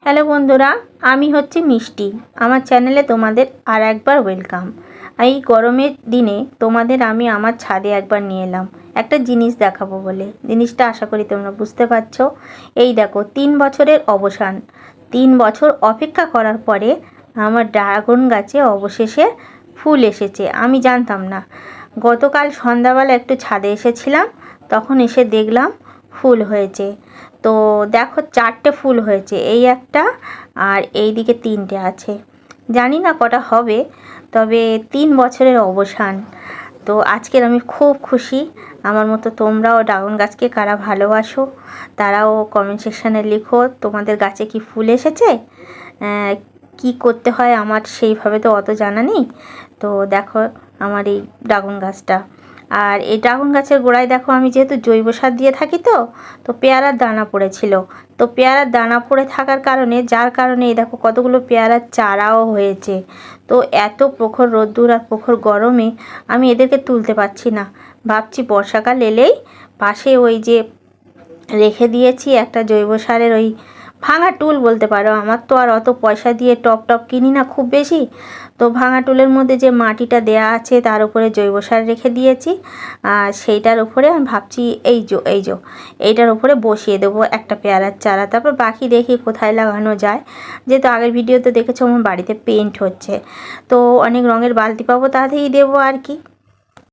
Hello বন্ধুরা, আমি হচ্ছি মিষ্টি। আমার চ্যানেলে তোমাদের আর একবার ওয়েলকাম। এই গরমের দিনে তোমাদের আমি আমার ছাদে একবার নিয়ে এলাম একটা জিনিস দেখাবো বলে। জিনিসটা আশা করি তোমরা বুঝতে পারছো। এই দেখো, 3 বছরের অবসান। 3 বছর অপেক্ষা করার পরে আমার ড্রাগন গাছে অবশেষে ফুল এসেছে। আমি জানতাম না। গতকাল সন্ধ্যাবেলা একটু ছাদে এসেছিলাম, তখন এসে দেখলাম ফুল হয়েছে। তো দেখো, 4টে ফুল হয়েছে, এই একটা আর এই দিকে 3টে আছে। জানি না কটা হবে, তবে 3 বছরের অবসান। তো আজকের আমি খুব খুশি। আমার মতো তোমরাও ড্রাগন গাছকে কারা ভালোবাসো তারাও কমেন্ট সেকশানে লিখো তোমাদের গাছে কি ফুল এসেছে। কি করতে হয় আমার সেইভাবে তো অত জানা নেই। তো দেখো আমার এই ড্রাগন গাছটা। আর এই ড্রাগন গাছের গোড়ায় দেখো, আমি যেহেতু জৈব সার দিয়ে থাকি, তো পেয়ারার দানা পড়েছিল। তো পেয়ারার দানা পড়ে থাকার কারণে, যার কারণে এই দেখো কতগুলো পেয়ারার চারাও হয়েছে। তো এত প্রখর রোদ্দুর আর প্রখর গরমে আমি এদেরকে তুলতে পারছি না। ভাবছি বর্ষাকাল এলেই পাশে ওই যে রেখে দিয়েছি একটা জৈব সারের ওই ভাঙা টুল বলতে পারো। আমার তো আর অত পয়সা দিয়ে টপ কিনি না খুব বেশি। তো ভাঙা টুলের মধ্যে যে মাটিটা দেয়া আছে তার উপরে জৈব সার রেখে দিয়েছি। আর সেইটার উপরে আমি ভাবছি এইটার উপরে বসিয়ে দেবো একটা পেয়ারার চারা। তারপর বাকি দেখি কোথায় লাগানো যায়। যেহেতু আগের ভিডিওতে দেখেছো আমার বাড়িতে পেন্ট হচ্ছে, তো অনেক রঙের বালতি পাবো, তাতেই দেবো আর কি।